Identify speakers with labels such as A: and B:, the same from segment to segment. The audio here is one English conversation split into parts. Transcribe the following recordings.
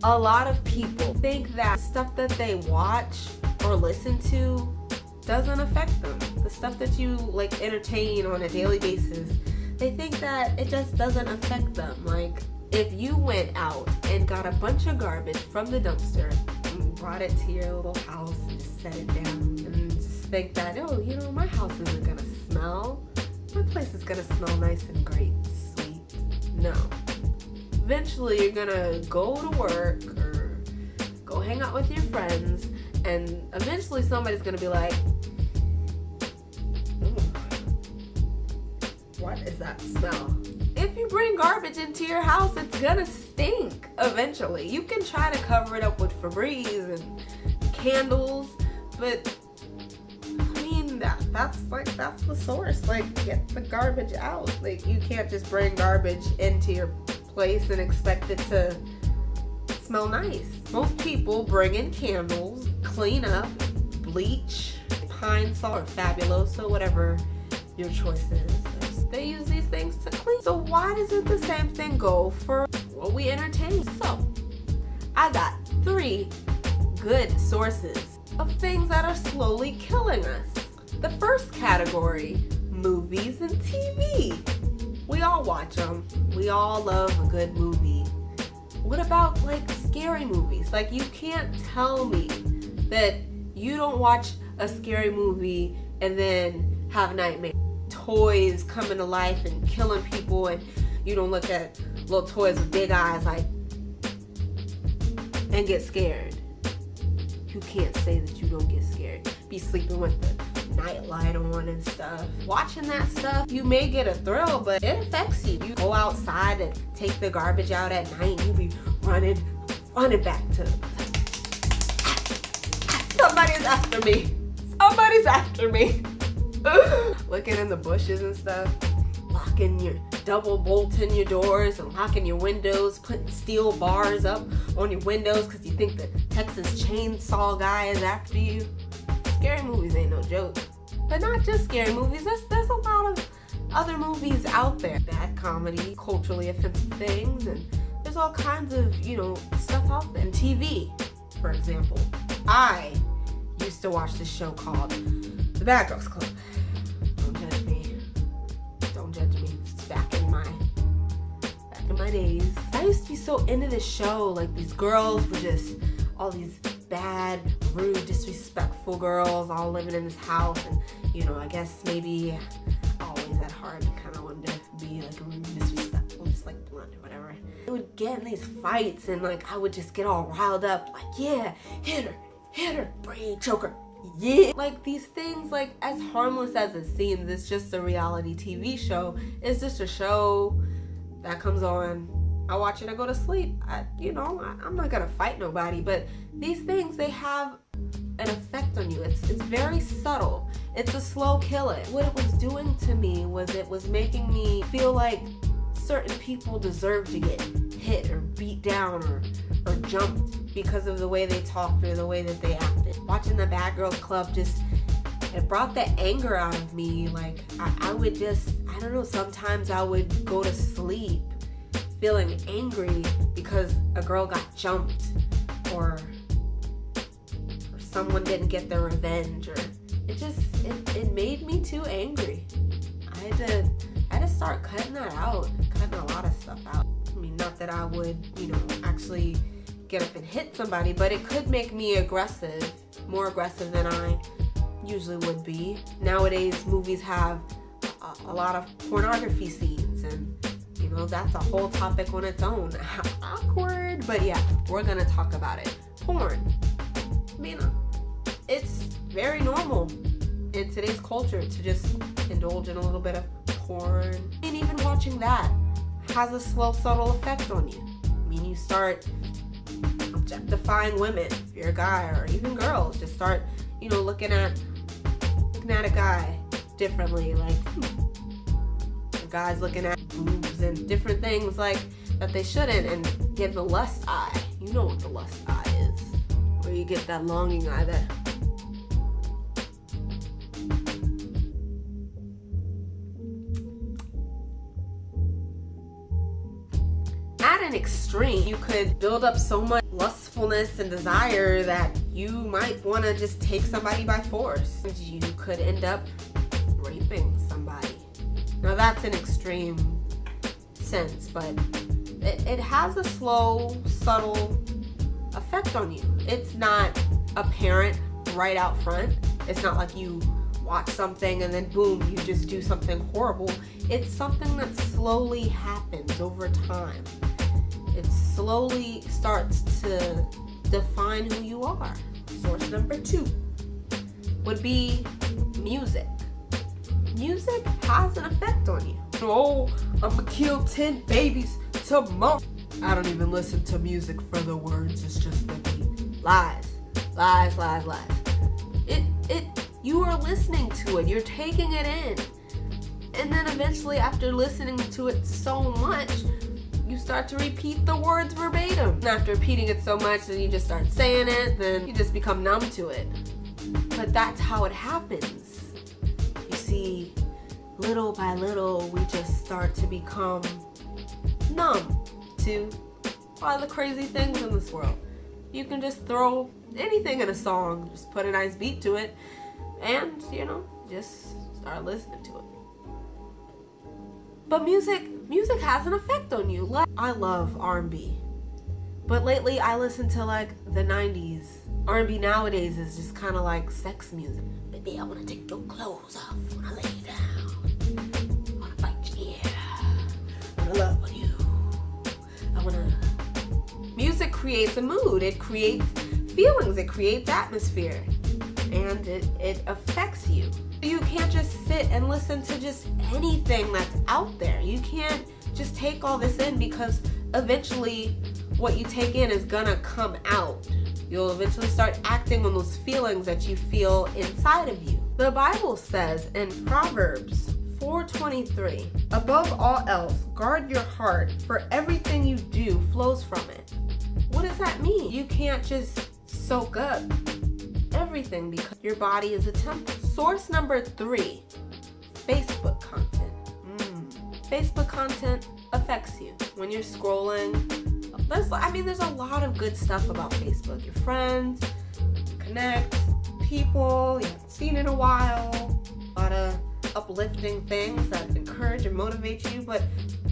A: A lot of people think that stuff that they watch or listen to doesn't affect them. The stuff that you like entertain on a daily basis, they think that it just doesn't affect them. Like, if you went out and got a bunch of garbage from the dumpster and brought it to your little house and just set it down and just think that, oh, you know, my house isn't gonna smell. My place is gonna smell nice and great, sweet. No. Eventually you're gonna go to work or go hang out with your friends, and eventually somebody's gonna be like, what is that smell? If you bring garbage into your house, it's gonna stink eventually. You can try to cover it up with Febreze and candles, but I mean, that's the source. Like, get the garbage out. Like, you can't just bring garbage into your place and expect it to smell nice. Most people bring in candles, clean up, bleach, pine salt, or Fabuloso, whatever your choice is. They use these things to clean. So why doesn't the same thing go for what we entertain? So I got 3 good sources of things that are slowly killing us. The first category, movies and TV. We all watch them. We all love a good movie. What about like scary movies? Like, you can't tell me that you don't watch a scary movie and then have nightmares. Toys coming to life and killing people, and you don't look at little toys with big eyes like and get scared. You can't say that you don't get scared. Be sleeping with the night light on and stuff. Watching that stuff, you may get a thrill, but it affects you. You go outside and take the garbage out at night, and you be running back to somebody's after me. Somebody's after me. Looking in the bushes and stuff, double bolting your doors and locking your windows, putting steel bars up on your windows because you think the Texas Chainsaw guy is after you. Scary movies ain't no joke. But not just scary movies, there's a lot of other movies out there. Bad comedy, culturally offensive things, and there's all kinds of, stuff out there. And TV, for example. I used to watch this show called The Bad Girls Club. Don't judge me. Don't judge me. It's back in my days. I used to be so into this show. Like, these girls were just all these bad, rude, disrespectful girls all living in this house. And, I guess maybe always at heart kind of wanted to be like rude, disrespectful, just like blunt or whatever. They would get in these fights, and like I would just get all riled up. Like, yeah, hit her, brain choker. Yeah. Like, these things, like, as harmless as it seems, it's just a reality TV show. It's just a show that comes on. I watch it, I go to sleep. I'm not gonna fight nobody, but these things, they have an effect on you. It's very subtle. It's a slow killer. What it was doing to me was it was making me feel like certain people deserve to get hit or beat down or jumped because of the way they talked or the way that they acted. Watching the Bad Girls Club it brought that anger out of me. Like, I would just, I don't know, sometimes I would go to sleep feeling angry because a girl got jumped or someone didn't get their revenge, or it made me too angry. I had to start cutting that out, cutting a lot of stuff out. I mean, not that I would, actually get up and hit somebody, but it could make me aggressive, more aggressive than I usually would be. Nowadays, movies have a lot of pornography scenes, and that's a whole topic on its own. Awkward, but yeah, we're gonna talk about it. Porn. I mean, it's very normal in today's culture to just indulge in a little bit of porn. And even watching that has a slow, subtle effect on you. I mean, you start objectifying women, if you're a guy, or even girls. Just start, looking at a guy differently. Like, the guy's looking at boobs and different things like that they shouldn't, and give the lust eye. You know what the lust eye is. Where you get that longing eye that at an extreme, you could build up so much lust lustfulness and desire that you might want to just take somebody by force. You could end up raping somebody. Now that's an extreme sense, but it has a slow, subtle effect on you. It's not apparent right out front. It's not like you watch something and then boom, you just do something horrible. It's something that slowly happens over time. It slowly starts to define who you are. Source number 2 would be music. Music has an effect on you. Oh, I'm gonna kill 10 babies tomorrow. I don't even listen to music for the words, it's just the beat. Lies. You are listening to it, you're taking it in. And then eventually, after listening to it so much, you start to repeat the words verbatim. And after repeating it so much, then you just start saying it, then you just become numb to it. But that's how it happens. You see, little by little, we just start to become numb to all the crazy things in this world. You can just throw anything in a song, just put a nice beat to it, and, just start listening to it. But music has an effect on you. I love R&B, but lately I listen to like the 90s. R&B nowadays is just kind of like sex music. Baby, I want to take your clothes off when I lay you down. I want to bite your ear. I want to love on you. Music creates a mood. It creates feelings. It creates atmosphere. And it affects you. You can't just sit and listen to just anything that's out there. You can't just take all this in, because eventually what you take in is gonna come out. You'll eventually start acting on those feelings that you feel inside of you. The Bible says in Proverbs 4:23, above all else, guard your heart, for everything you do flows from it. What does that mean? You can't just soak up everything, because your body is a temple. Source number 3, Facebook content. Facebook content affects you. When you're scrolling, there's a lot of good stuff about Facebook. Your friends, connect, people you haven't seen in a while, a lot of uplifting things that encourage and motivate you, but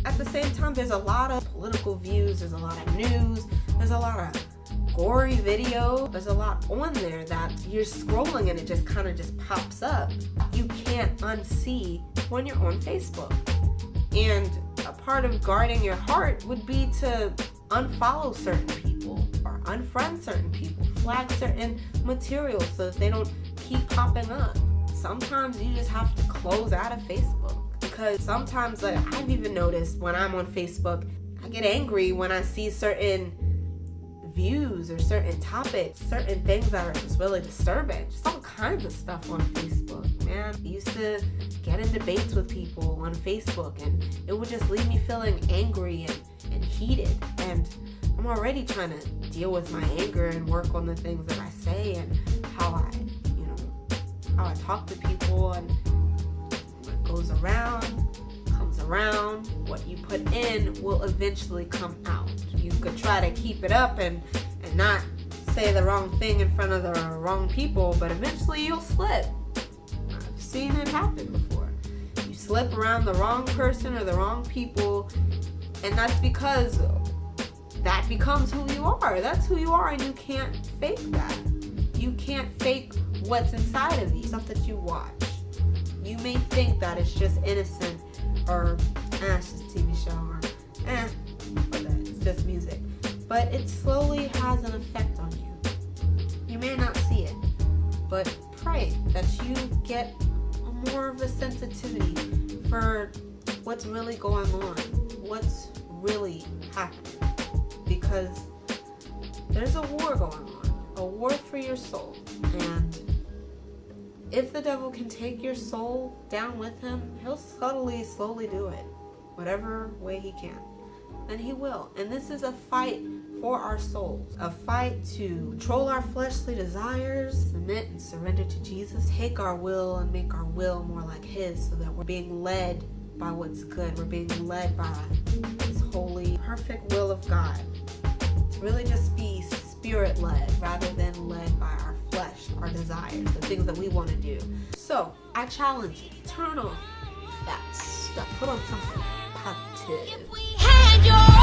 A: at the same time, there's a lot of political views, there's a lot of news, there's a lot of gory video. There's a lot on there that you're scrolling and it just kind of pops up. You can't unsee when you're on Facebook. And a part of guarding your heart would be to unfollow certain people or unfriend certain people, flag certain materials so that they don't keep popping up. Sometimes you just have to close out of Facebook, because sometimes, like, I've even noticed when I'm on Facebook, I get angry when I see certain views or certain topics, certain things that are just really disturbing. Just all kinds of stuff on Facebook, man. I used to get in debates with people on Facebook, and it would just leave me feeling angry and heated. And I'm already trying to deal with my anger and work on the things that I say and how I talk to people, and what goes around comes around. What you put in will eventually come out. You could try to keep it up and not say the wrong thing in front of the wrong people, but eventually you'll slip. I've seen it happen before. You slip around the wrong person or the wrong people, and that's because that becomes who you are. That's who you are, and you can't fake that. You can't fake what's inside of you, stuff that you watch. You may think that it's just innocent, or it's just a TV show, or it's just music. But it slowly has an effect on you. You may not see it, but pray that you get more of a sensitivity for what's really going on, what's really happening. Because there's a war going on, a war for your soul. And if the devil can take your soul down with him, he'll slowly do it. Whatever way he can. And he will. And this is a fight for our souls. A fight to control our fleshly desires, submit and surrender to Jesus, take our will and make our will more like his, so that we're being led by what's good. We're being led by his holy, perfect will of God. To really just be spirit led rather than led by our flesh, our desires, the things that we want to do. So I challenge you, turn off that stuff, put on something positive.